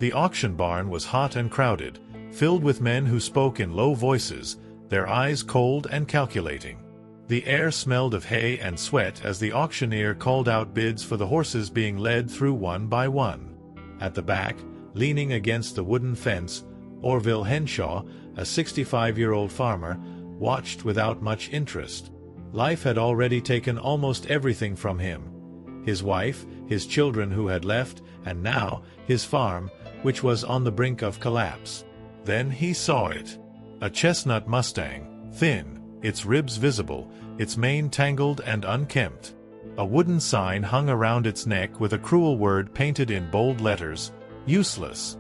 The auction barn was hot and crowded, filled with men who spoke in low voices, their eyes cold and calculating. The air smelled of hay and sweat as the auctioneer called out bids for the horses being led through one by one. At the back, leaning against the wooden fence, Orville Henshaw, a 65-year-old farmer, watched without much interest. Life had already taken almost everything from him. His wife, his children who had left, and now his farm, which was on the brink of collapse. Then he saw it. A chestnut mustang, thin, its ribs visible, its mane tangled and unkempt. A wooden sign hung around its neck with a cruel word painted in bold letters, "Useless."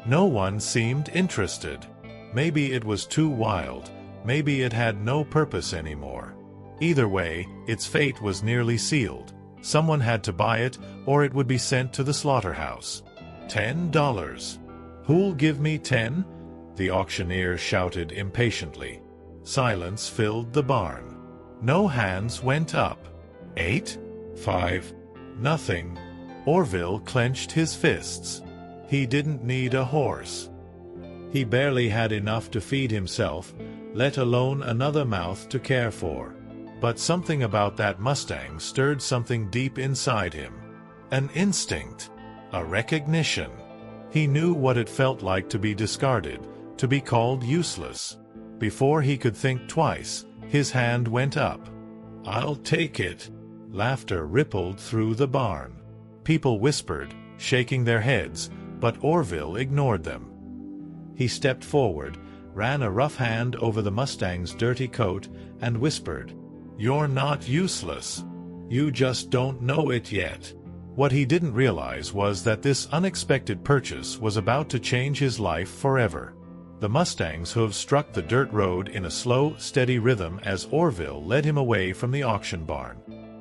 No one seemed interested. Maybe it was too wild, maybe it had no purpose anymore. Either way, its fate was nearly sealed. Someone had to buy it, or it would be sent to the slaughterhouse. $10. "Who'll give me 10? The auctioneer shouted impatiently. Silence filled the barn. No hands went up. 8? 5? Nothing. Orville clenched his fists. He didn't need a horse. He barely had enough to feed himself, let alone another mouth to care for. But something about that mustang stirred something deep inside him. An instinct. A recognition. He knew what it felt like to be discarded, to be called useless. Before he could think twice, his hand went up. "I'll take it." Laughter rippled through the barn. People whispered, shaking their heads, but Orville ignored them. He stepped forward, ran a rough hand over the mustang's dirty coat, and whispered, "You're not useless. You just don't know it yet." What he didn't realize was that this unexpected purchase was about to change his life forever. The mustang's hooves struck the dirt road in a slow, steady rhythm as Orville led him away from the auction barn.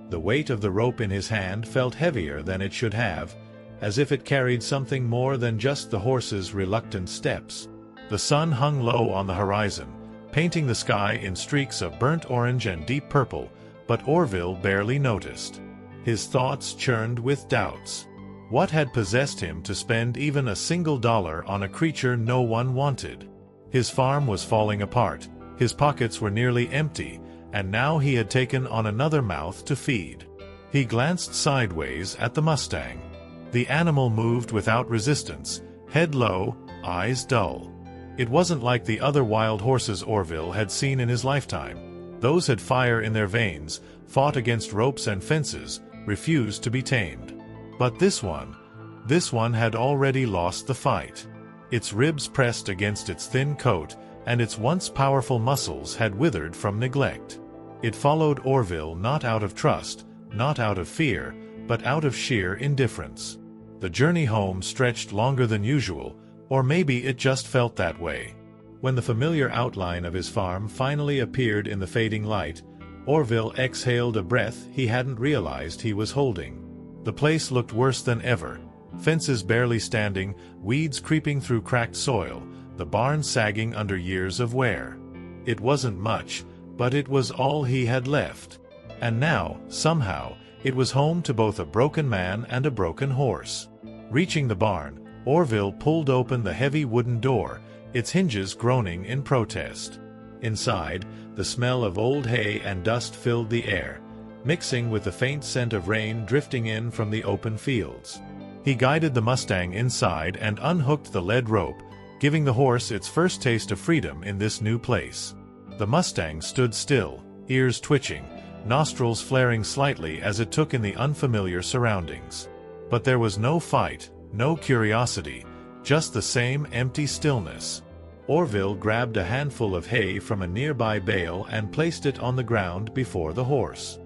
The weight of the rope in his hand felt heavier than it should have, as if it carried something more than just the horse's reluctant steps. The sun hung low on the horizon, painting the sky in streaks of burnt orange and deep purple, but Orville barely noticed. His thoughts churned with doubts. What had possessed him to spend even a single dollar on a creature no one wanted? His farm was falling apart, his pockets were nearly empty, and now he had taken on another mouth to feed. He glanced sideways at the mustang. The animal moved without resistance, head low, eyes dull. It wasn't like the other wild horses Orville had seen in his lifetime. Those had fire in their veins, fought against ropes and fences, refused to be tamed. But this one had already lost the fight. Its ribs pressed against its thin coat, and its once powerful muscles had withered from neglect. It followed Orville not out of trust, not out of fear, but out of sheer indifference. The journey home stretched longer than usual, or maybe it just felt that way. When the familiar outline of his farm finally appeared in the fading light, Orville exhaled a breath he hadn't realized he was holding. The place looked worse than ever. Fences barely standing, weeds creeping through cracked soil, the barn sagging under years of wear. It wasn't much, but it was all he had left. And now, somehow, it was home to both a broken man and a broken horse. Reaching the barn, Orville pulled open the heavy wooden door, its hinges groaning in protest. Inside, the smell of old hay and dust filled the air, mixing with the faint scent of rain drifting in from the open fields. He guided the mustang inside and unhooked the lead rope, giving the horse its first taste of freedom in this new place. The mustang stood still, ears twitching, nostrils flaring slightly as it took in the unfamiliar surroundings. But there was no fight, no curiosity, just the same empty stillness. Orville grabbed a handful of hay from a nearby bale and placed it on the ground before the horse.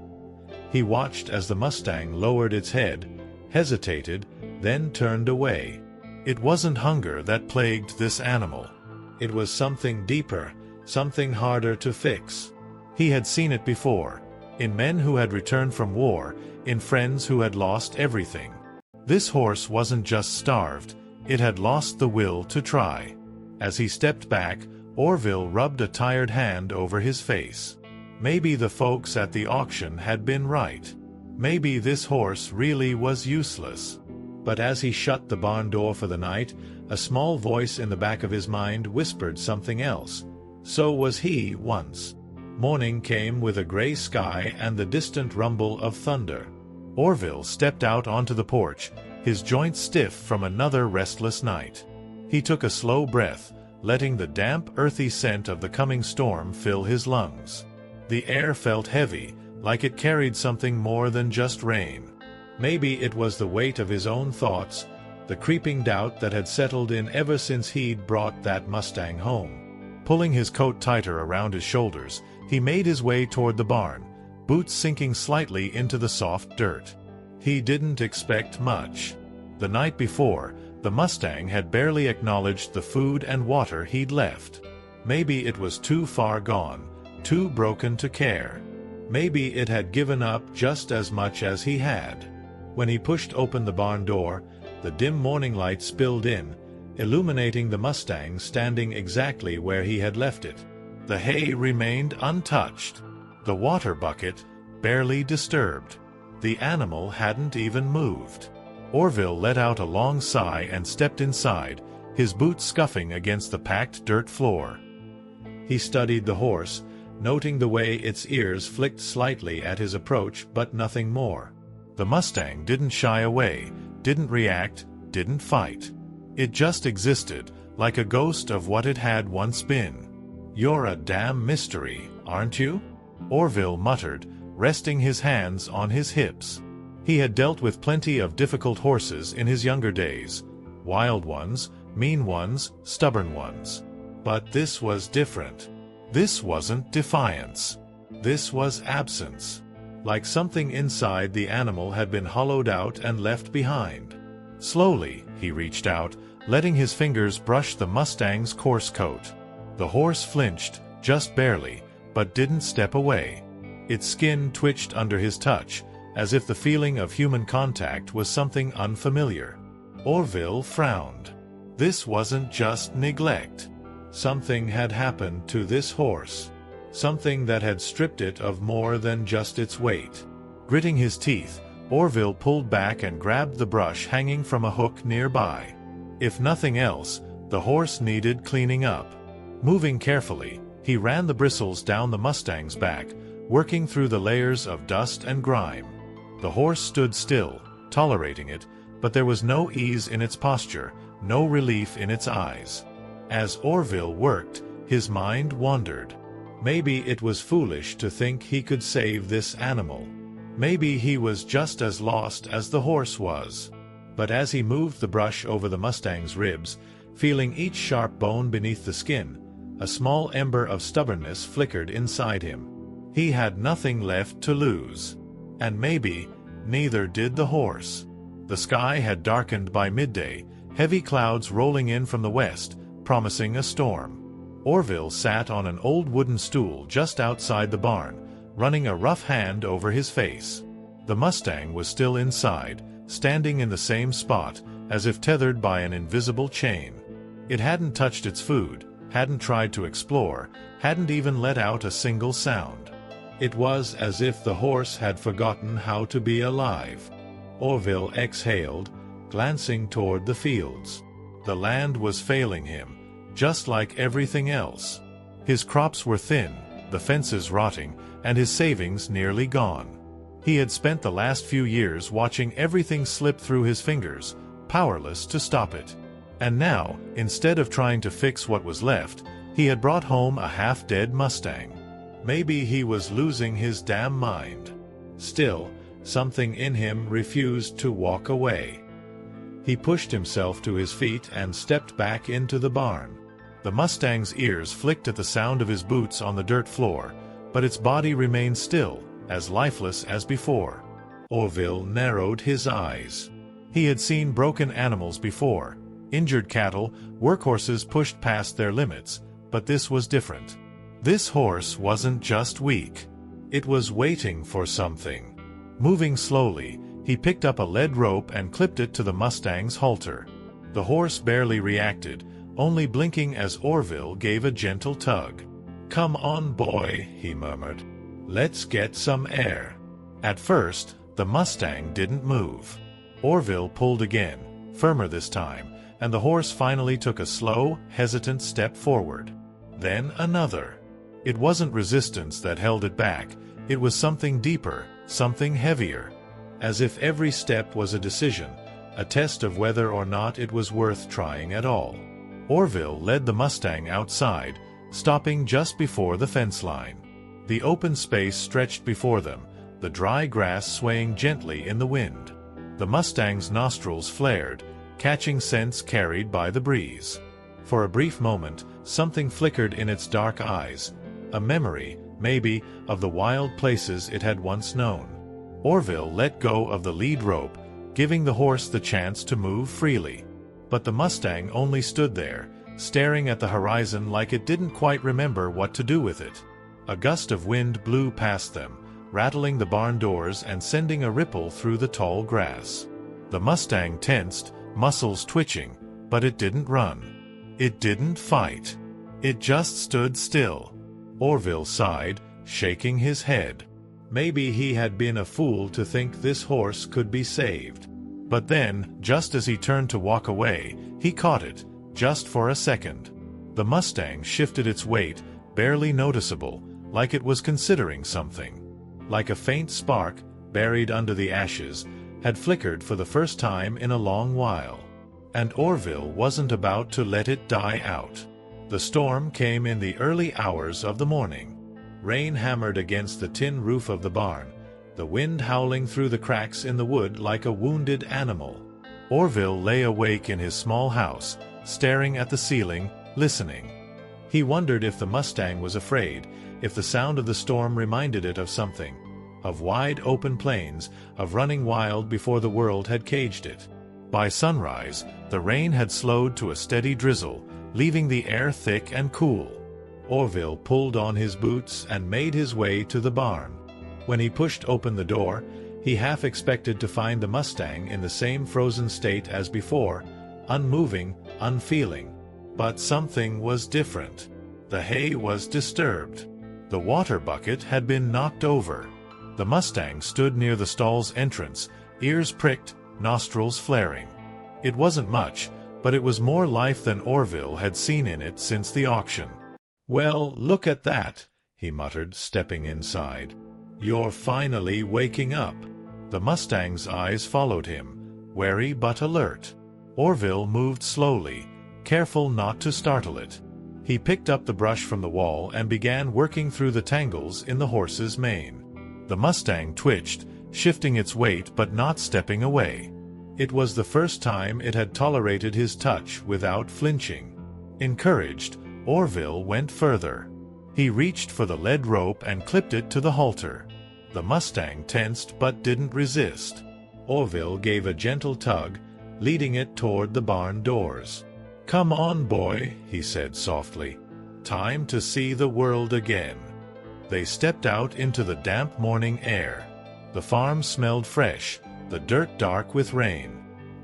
He watched as the mustang lowered its head, hesitated, then turned away. It wasn't hunger that plagued this animal. It was something deeper, something harder to fix. He had seen it before, in men who had returned from war, in friends who had lost everything. This horse wasn't just starved, it had lost the will to try. As he stepped back, Orville rubbed a tired hand over his face. Maybe the folks at the auction had been right. Maybe this horse really was useless. But as he shut the barn door for the night, a small voice in the back of his mind whispered something else. So was he once. Morning came with a gray sky and the distant rumble of thunder. Orville stepped out onto the porch, his joints stiff from another restless night. He took a slow breath, letting the damp, earthy scent of the coming storm fill his lungs. The air felt heavy, like it carried something more than just rain. Maybe it was the weight of his own thoughts, the creeping doubt that had settled in ever since he'd brought that Mustang home. Pulling his coat tighter around his shoulders, he made his way toward the barn, boots sinking slightly into the soft dirt. He didn't expect much. The night before, the Mustang had barely acknowledged the food and water he'd left. Maybe it was too far gone, too broken to care. Maybe it had given up just as much as he had. When he pushed open the barn door, the dim morning light spilled in, illuminating the Mustang standing exactly where he had left it. The hay remained untouched. The water bucket barely disturbed. The animal hadn't even moved. Orville let out a long sigh and stepped inside, his boots scuffing against the packed dirt floor. He studied the horse, noting the way its ears flicked slightly at his approach, but nothing more. The Mustang didn't shy away, didn't react, didn't fight. It just existed, like a ghost of what it had once been. "You're a damn mystery, aren't you?" Orville muttered, resting his hands on his hips. He had dealt with plenty of difficult horses in his younger days. Wild ones, mean ones, stubborn ones. But this was different. This wasn't defiance. This was absence. Like something inside the animal had been hollowed out and left behind. Slowly, he reached out, letting his fingers brush the Mustang's coarse coat. The horse flinched, just barely, but didn't step away. Its skin twitched under his touch, as if the feeling of human contact was something unfamiliar. Orville frowned. This wasn't just neglect. Something had happened to this horse. Something that had stripped it of more than just its weight. Gritting his teeth, Orville pulled back and grabbed the brush hanging from a hook nearby. If nothing else, the horse needed cleaning up. Moving carefully, he ran the bristles down the Mustang's back, working through the layers of dust and grime. The horse stood still, tolerating it, but there was no ease in its posture, no relief in its eyes. As Orville worked, his mind wandered. Maybe it was foolish to think he could save this animal. Maybe he was just as lost as the horse was. But as he moved the brush over the Mustang's ribs, feeling each sharp bone beneath the skin, a small ember of stubbornness flickered inside him. He had nothing left to lose. And maybe, neither did the horse. The sky had darkened by midday, heavy clouds rolling in from the west, promising a storm. Orville sat on an old wooden stool just outside the barn, running a rough hand over his face. The Mustang was still inside, standing in the same spot, as if tethered by an invisible chain. It hadn't touched its food, hadn't tried to explore, hadn't even let out a single sound. It was as if the horse had forgotten how to be alive. Orville exhaled, glancing toward the fields. The land was failing him, just like everything else. His crops were thin, the fences rotting, and his savings nearly gone. He had spent the last few years watching everything slip through his fingers, powerless to stop it. And now, instead of trying to fix what was left, he had brought home a half-dead Mustang. Maybe he was losing his damn mind. Still, something in him refused to walk away. He pushed himself to his feet and stepped back into the barn. The Mustang's ears flicked at the sound of his boots on the dirt floor, but its body remained still, as lifeless as before. Orville narrowed his eyes. He had seen broken animals before, injured cattle, workhorses pushed past their limits, but this was different. This horse wasn't just weak. It was waiting for something. Moving slowly, he picked up a lead rope and clipped it to the Mustang's halter. The horse barely reacted, only blinking as Orville gave a gentle tug. "Come on, boy," he murmured. "Let's get some air." At first, the Mustang didn't move. Orville pulled again, firmer this time, and the horse finally took a slow, hesitant step forward. Then another. It wasn't resistance that held it back, it was something deeper, something heavier. As if every step was a decision, a test of whether or not it was worth trying at all. Orville led the Mustang outside, stopping just before the fence line. The open space stretched before them, the dry grass swaying gently in the wind. The Mustang's nostrils flared, catching scents carried by the breeze. For a brief moment, something flickered in its dark eyes, a memory, maybe, of the wild places it had once known. Orville let go of the lead rope, giving the horse the chance to move freely. But the Mustang only stood there, staring at the horizon like it didn't quite remember what to do with it. A gust of wind blew past them, rattling the barn doors and sending a ripple through the tall grass. The Mustang tensed, muscles twitching, but it didn't run. It didn't fight. It just stood still. Orville sighed, shaking his head. Maybe he had been a fool to think this horse could be saved. But then, just as he turned to walk away, he caught it, just for a second. The Mustang shifted its weight, barely noticeable, like it was considering something. Like a faint spark, buried under the ashes, had flickered for the first time in a long while. And Orville wasn't about to let it die out. The storm came in the early hours of the morning. Rain hammered against the tin roof of the barn, the wind howling through the cracks in the wood like a wounded animal. Orville lay awake in his small house, staring at the ceiling, listening. He wondered if the Mustang was afraid, if the sound of the storm reminded it of something, of wide open plains, of running wild before the world had caged it. By sunrise, the rain had slowed to a steady drizzle, leaving the air thick and cool. Orville pulled on his boots and made his way to the barn. When he pushed open the door, he half expected to find the Mustang in the same frozen state as before, unmoving, unfeeling. But something was different. The hay was disturbed. The water bucket had been knocked over. The Mustang stood near the stall's entrance, ears pricked, nostrils flaring. It wasn't much, but it was more life than Orville had seen in it since the auction. "Well, look at that," he muttered, stepping inside. "You're finally waking up." The Mustang's eyes followed him, wary but alert. Orville moved slowly, careful not to startle it. He picked up the brush from the wall and began working through the tangles in the horse's mane. The Mustang twitched, shifting its weight but not stepping away. It was the first time it had tolerated his touch without flinching. Encouraged, Orville went further. He reached for the lead rope and clipped it to the halter. The Mustang tensed but didn't resist. Orville gave a gentle tug, leading it toward the barn doors. "Come on, boy," he said softly. "Time to see the world again." They stepped out into the damp morning air. The farm smelled fresh, the dirt dark with rain.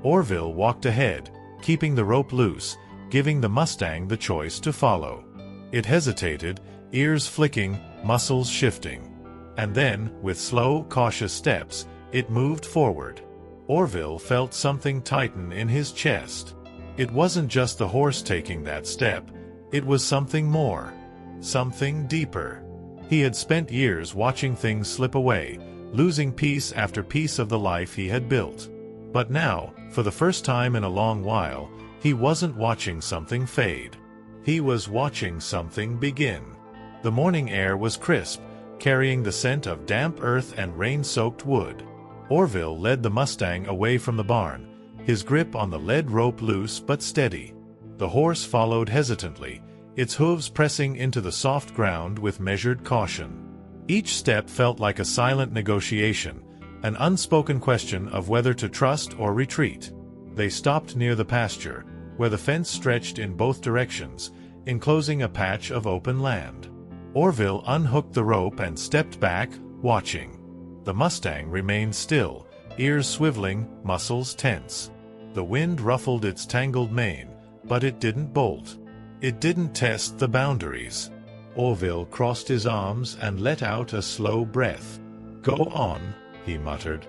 Orville walked ahead, keeping the rope loose, giving the Mustang the choice to follow. It hesitated, ears flicking, muscles shifting. And then, with slow, cautious steps, it moved forward. Orville felt something tighten in his chest. It wasn't just the horse taking that step, it was something more, something deeper. He had spent years watching things slip away, losing piece after piece of the life he had built. But now, for the first time in a long while, he wasn't watching something fade. He was watching something begin. The morning air was crisp, carrying the scent of damp earth and rain-soaked wood. Orville led the Mustang away from the barn, his grip on the lead rope loose but steady. The horse followed hesitantly, its hooves pressing into the soft ground with measured caution. Each step felt like a silent negotiation, an unspoken question of whether to trust or retreat. They stopped near the pasture, where the fence stretched in both directions, enclosing a patch of open land. Orville unhooked the rope and stepped back, watching. The Mustang remained still, ears swiveling, muscles tense. The wind ruffled its tangled mane, but it didn't bolt. It didn't test the boundaries. Orville crossed his arms and let out a slow breath. "Go on," he muttered.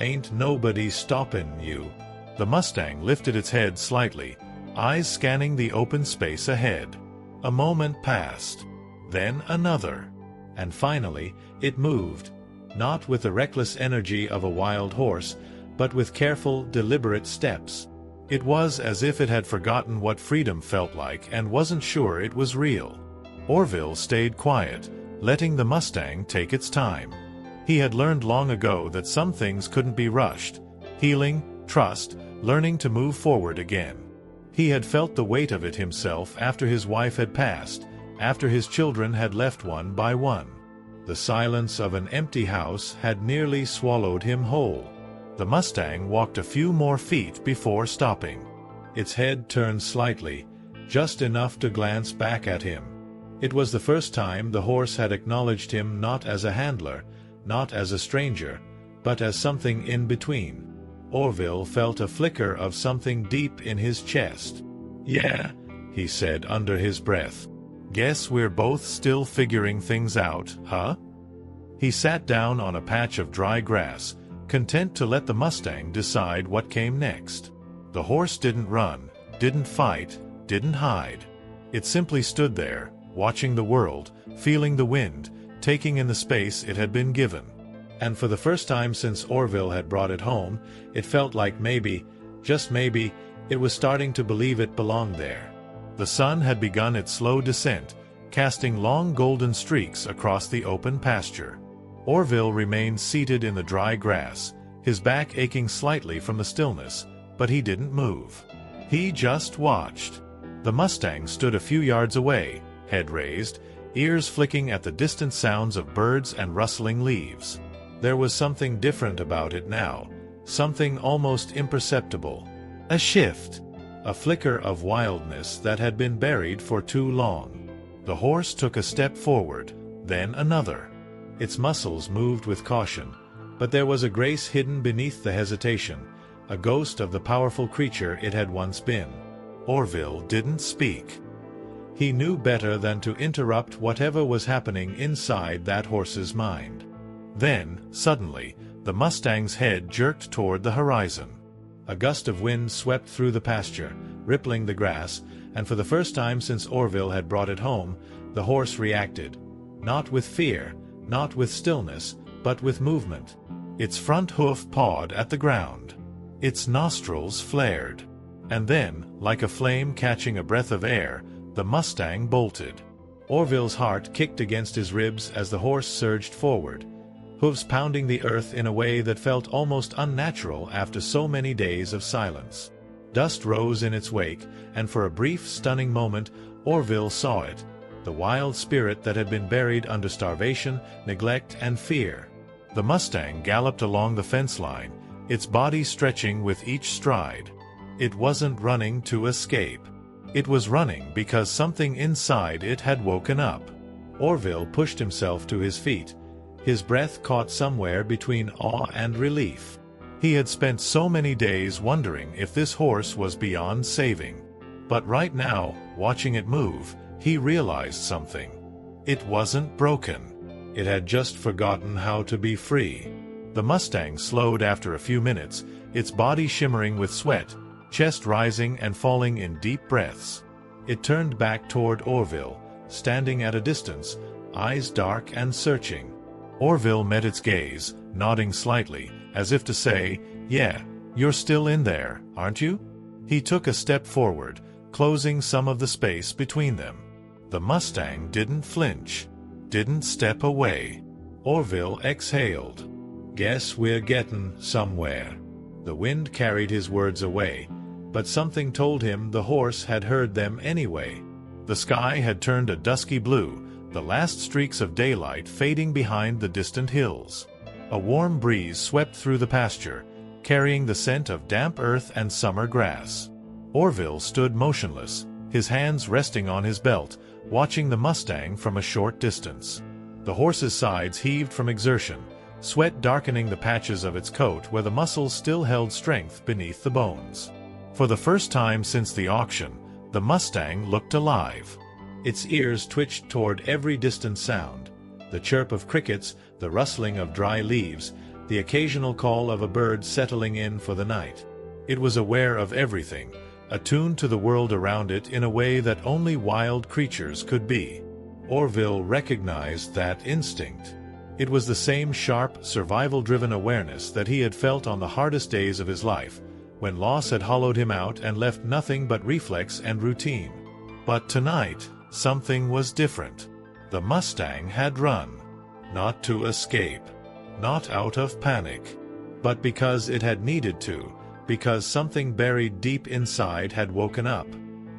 Ain't nobody stoppin' you." The Mustang lifted its head slightly, eyes scanning the open space ahead. A moment passed, then another, and finally it moved, not with the reckless energy of a wild horse, but with careful, deliberate steps. It was as if it had forgotten what freedom felt like and wasn't sure it was real. Orville stayed quiet, letting the Mustang take its time. He had learned long ago that some things couldn't be rushed. Healing, trust, learning to move forward again. He had felt the weight of it himself after his wife had passed, after his children had left one by one. The silence of an empty house had nearly swallowed him whole. The Mustang walked a few more feet before stopping. Its head turned slightly, just enough to glance back at him. It was the first time the horse had acknowledged him not as a handler, not as a stranger, but as something in between. Orville felt a flicker of something deep in his chest. "Yeah," he said under his breath. "Guess we're both still figuring things out, huh?" He sat down on a patch of dry grass, content to let the Mustang decide what came next. The horse didn't run, didn't fight, didn't hide. It simply stood there, watching the world, feeling the wind, taking in the space it had been given. And for the first time since Orville had brought it home, it felt like maybe, just maybe, it was starting to believe it belonged there. The sun had begun its slow descent, casting long golden streaks across the open pasture. Orville remained seated in the dry grass, his back aching slightly from the stillness, but he didn't move. He just watched. The Mustang stood a few yards away, head raised, ears flicking at the distant sounds of birds and rustling leaves. There was something different about it now, something almost imperceptible. A shift, a flicker of wildness that had been buried for too long. The horse took a step forward, then another. Its muscles moved with caution, but there was a grace hidden beneath the hesitation, a ghost of the powerful creature it had once been. Orville didn't speak. He knew better than to interrupt whatever was happening inside that horse's mind. Then, suddenly, the Mustang's head jerked toward the horizon. A gust of wind swept through the pasture, rippling the grass, and for the first time since Orville had brought it home, the horse reacted. Not with fear, not with stillness, but with movement. Its front hoof pawed at the ground. Its nostrils flared. And then, like a flame catching a breath of air, the Mustang bolted. Orville's heart kicked against his ribs as the horse surged forward, hooves pounding the earth in a way that felt almost unnatural after so many days of silence. Dust rose in its wake, and for a brief, stunning moment, Orville saw it, the wild spirit that had been buried under starvation, neglect, and fear. The Mustang galloped along the fence line, its body stretching with each stride. It wasn't running to escape. It was running because something inside it had woken up. Orville pushed himself to his feet, his breath caught somewhere between awe and relief. He had spent so many days wondering if this horse was beyond saving. But right now, watching it move, he realized something. It wasn't broken. It had just forgotten how to be free. The Mustang slowed after a few minutes, its body shimmering with sweat, chest rising and falling in deep breaths. It turned back toward Orville, standing at a distance, eyes dark and searching. Orville met its gaze, nodding slightly, as if to say, "Yeah, you're still in there, aren't you?" He took a step forward, closing some of the space between them. The Mustang didn't flinch, didn't step away. Orville exhaled. "Guess we're getting somewhere." The wind carried his words away, but something told him the horse had heard them anyway. The sky had turned a dusky blue, the last streaks of daylight fading behind the distant hills. A warm breeze swept through the pasture, carrying the scent of damp earth and summer grass. Orville stood motionless, his hands resting on his belt, watching the Mustang from a short distance. The horse's sides heaved from exertion, sweat darkening the patches of its coat where the muscles still held strength beneath the bones. For the first time since the auction, the Mustang looked alive. Its ears twitched toward every distant sound, the chirp of crickets, the rustling of dry leaves, the occasional call of a bird settling in for the night. It was aware of everything, attuned to the world around it in a way that only wild creatures could be. Orville recognized that instinct. It was the same sharp, survival-driven awareness that he had felt on the hardest days of his life, when loss had hollowed him out and left nothing but reflex and routine. But tonight, something was different. The mustang had run. Not to escape. Not out of panic. But because it had needed to, because something buried deep inside had woken up.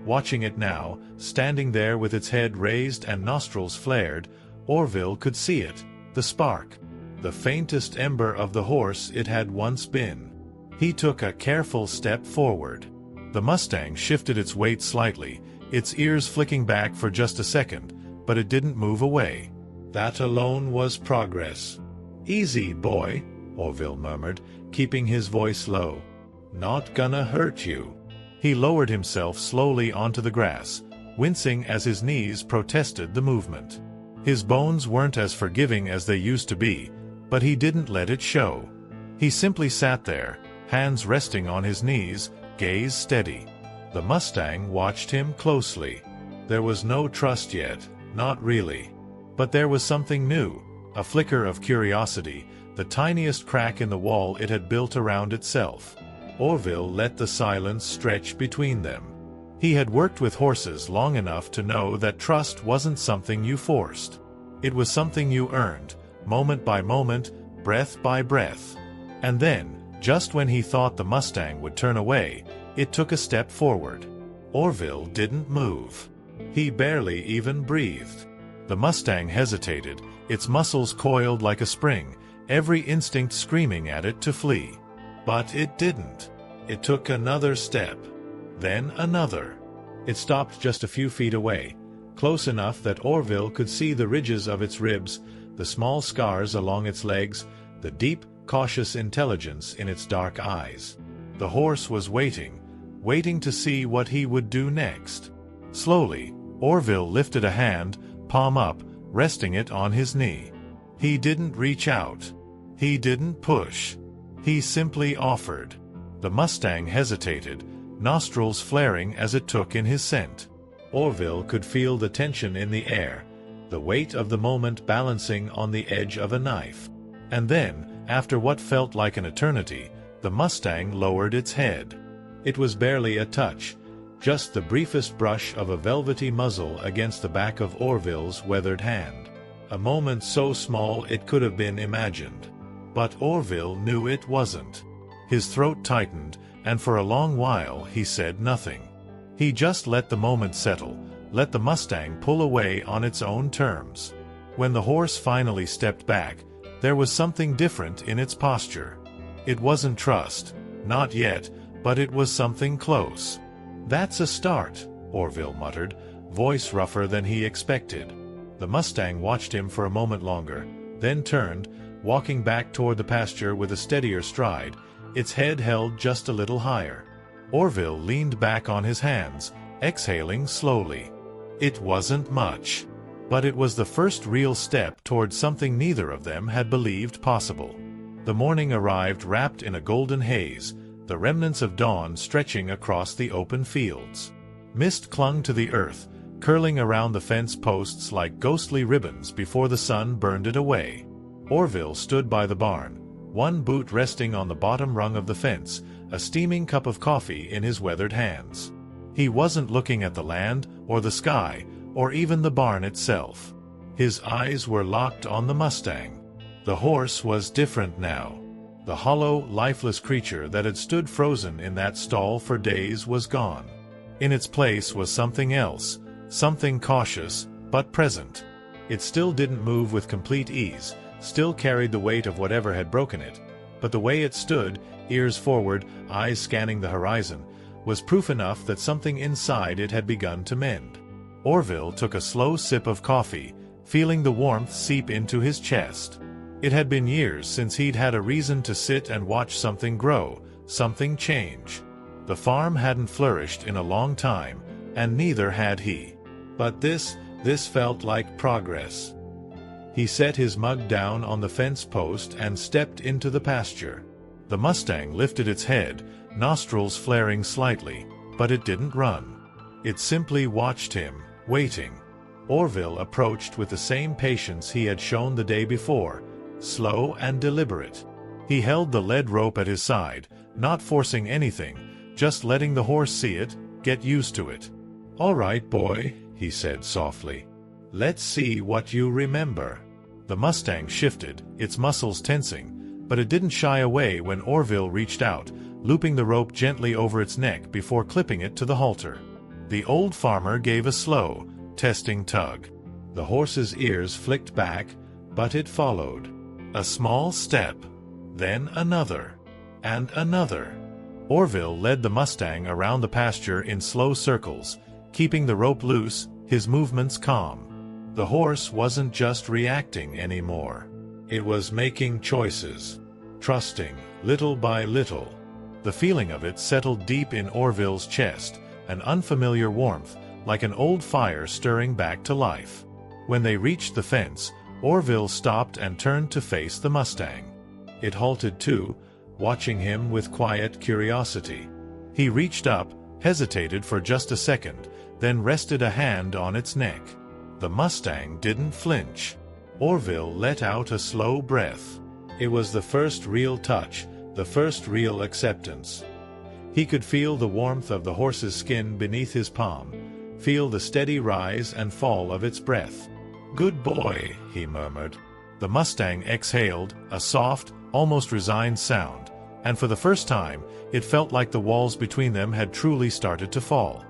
Watching it now, standing there with its head raised and nostrils flared, Orville could see it, the spark, the faintest ember of the horse it had once been. He took a careful step forward. The mustang shifted its weight slightly, its ears flicking back for just a second, but it didn't move away. That alone was progress. "Easy, boy," Orville murmured, keeping his voice low. "Not gonna hurt you." He lowered himself slowly onto the grass, wincing as his knees protested the movement. His bones weren't as forgiving as they used to be, but he didn't let it show. He simply sat there, hands resting on his knees, gaze steady. The mustang watched him closely. There was no trust yet, not really. But there was something new, a flicker of curiosity, the tiniest crack in the wall it had built around itself. Orville let the silence stretch between them. He had worked with horses long enough to know that trust wasn't something you forced. It was something you earned, moment by moment, breath by breath. And then, just when he thought the mustang would turn away, it took a step forward. Orville didn't move. He barely even breathed. The mustang hesitated, its muscles coiled like a spring, every instinct screaming at it to flee. But it didn't. It took another step. Then another. It stopped just a few feet away, close enough that Orville could see the ridges of its ribs, the small scars along its legs, the deep, cautious intelligence in its dark eyes. The horse was waiting, waiting to see what he would do next. Slowly, Orville lifted a hand, palm up, resting it on his knee. He didn't reach out. He didn't push. He simply offered. The mustang hesitated, nostrils flaring as it took in his scent. Orville could feel the tension in the air, the weight of the moment balancing on the edge of a knife. And then, after what felt like an eternity, the mustang lowered its head. It was barely a touch, just the briefest brush of a velvety muzzle against the back of Orville's weathered hand. A moment so small it could have been imagined. But Orville knew it wasn't. His throat tightened, and for a long while he said nothing. He just let the moment settle, let the mustang pull away on its own terms. When the horse finally stepped back, there was something different in its posture. It wasn't trust, not yet, but it was something close. "That's a start," Orville muttered, voice rougher than he expected. The mustang watched him for a moment longer, then turned, walking back toward the pasture with a steadier stride, its head held just a little higher. Orville leaned back on his hands, exhaling slowly. It wasn't much, but it was the first real step toward something neither of them had believed possible. The morning arrived wrapped in a golden haze, the remnants of dawn stretching across the open fields. Mist clung to the earth, curling around the fence posts like ghostly ribbons before the sun burned it away. Orville stood by the barn, one boot resting on the bottom rung of the fence, a steaming cup of coffee in his weathered hands. He wasn't looking at the land, or the sky, or even the barn itself. His eyes were locked on the mustang. The horse was different now. The hollow, lifeless creature that had stood frozen in that stall for days was gone. In its place was something else, something cautious, but present. It still didn't move with complete ease, still carried the weight of whatever had broken it, but the way it stood, ears forward, eyes scanning the horizon, was proof enough that something inside it had begun to mend. Orville took a slow sip of coffee, feeling the warmth seep into his chest. It had been years since he'd had a reason to sit and watch something grow, something change. The farm hadn't flourished in a long time, and neither had he. But this felt like progress. He set his mug down on the fence post and stepped into the pasture. The mustang lifted its head, nostrils flaring slightly, but it didn't run. It simply watched him, waiting. Orville approached with the same patience he had shown the day before, slow and deliberate. He held the lead rope at his side, not forcing anything, just letting the horse see it, get used to it. "All right, boy," he said softly. "Let's see what you remember." The mustang shifted, its muscles tensing, but it didn't shy away when Orville reached out, looping the rope gently over its neck before clipping it to the halter. The old farmer gave a slow, testing tug. The horse's ears flicked back, but it followed. A small step, then another, and another. Orville led the mustang around the pasture in slow circles, keeping the rope loose, his movements calm. The horse wasn't just reacting anymore. It was making choices, trusting, little by little. The feeling of it settled deep in Orville's chest, an unfamiliar warmth, like an old fire stirring back to life. When they reached the fence, Orville stopped and turned to face the mustang. It halted too, watching him with quiet curiosity. He reached up, hesitated for just a second, then rested a hand on its neck. The mustang didn't flinch. Orville let out a slow breath. It was the first real touch, the first real acceptance. He could feel the warmth of the horse's skin beneath his palm, feel the steady rise and fall of its breath. "Good boy," he murmured. The mustang exhaled, a soft, almost resigned sound, and for the first time, it felt like the walls between them had truly started to fall.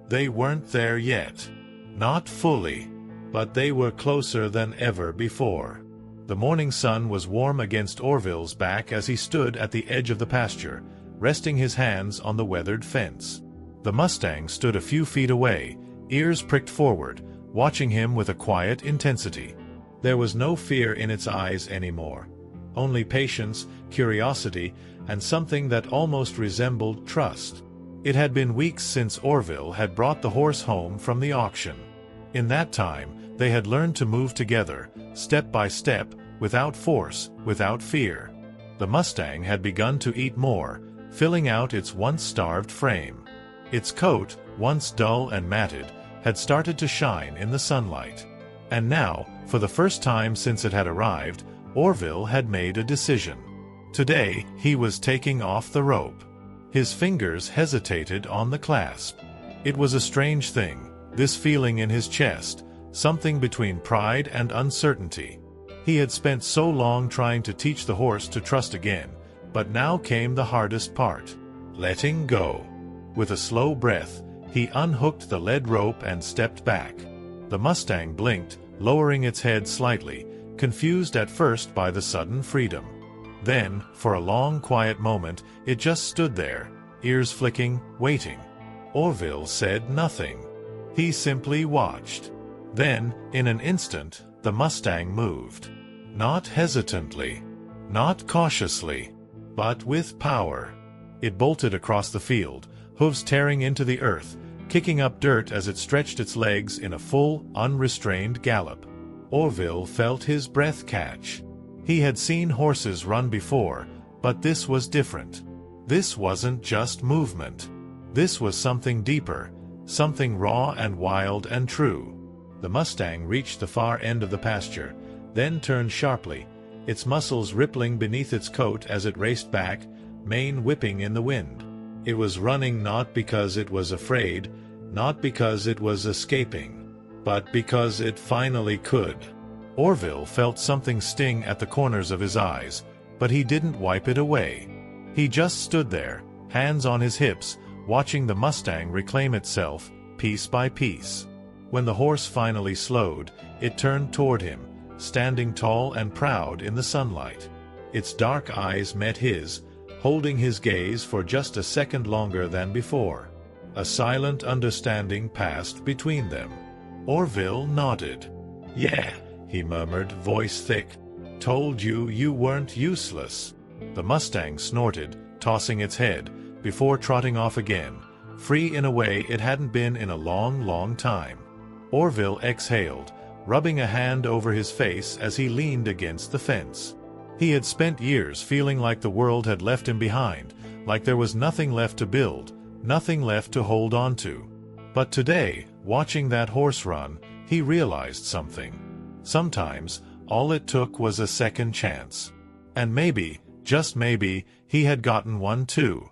They weren't there yet. Not fully. But they were closer than ever before. The morning sun was warm against Orville's back as he stood at the edge of the pasture, resting his hands on the weathered fence. The mustang stood a few feet away, ears pricked forward, watching him with a quiet intensity. There was no fear in its eyes anymore. Only patience, curiosity, and something that almost resembled trust. It had been weeks since Orville had brought the horse home from the auction. In that time, they had learned to move together, step by step, without force, without fear. The mustang had begun to eat more, filling out its once-starved frame. Its coat, once dull and matted, had started to shine in the sunlight. And now, for the first time since it had arrived, Orville had made a decision. Today, he was taking off the rope. His fingers hesitated on the clasp. It was a strange thing, this feeling in his chest, something between pride and uncertainty. He had spent so long trying to teach the horse to trust again, but now came the hardest part, letting go. With a slow breath, he unhooked the lead rope and stepped back. The mustang blinked, lowering its head slightly, confused at first by the sudden freedom. Then, for a long quiet moment, it just stood there, ears flicking, waiting. Orville said nothing. He simply watched. Then, in an instant, the mustang moved. Not hesitantly, not cautiously, but with power. It bolted across the field, hooves tearing into the earth, kicking up dirt as it stretched its legs in a full, unrestrained gallop. Orville felt his breath catch. He had seen horses run before, but this was different. This wasn't just movement. This was something deeper, something raw and wild and true. The mustang reached the far end of the pasture, then turned sharply, its muscles rippling beneath its coat as it raced back, mane whipping in the wind. It was running not because it was afraid, not because it was escaping, but because it finally could. Orville felt something sting at the corners of his eyes, but he didn't wipe it away. He just stood there, hands on his hips, watching the mustang reclaim itself, piece by piece. When the horse finally slowed, it turned toward him, standing tall and proud in the sunlight. Its dark eyes met his, holding his gaze for just a second longer than before. A silent understanding passed between them. Orville nodded. "Yeah," he murmured, voice thick. "Told you you weren't useless." The mustang snorted, tossing its head, before trotting off again, free in a way it hadn't been in a long, long time. Orville exhaled, rubbing a hand over his face as he leaned against the fence. He had spent years feeling like the world had left him behind, like there was nothing left to build, nothing left to hold on to. But today, watching that horse run, he realized something. Sometimes, all it took was a second chance. And maybe, just maybe, he had gotten one too.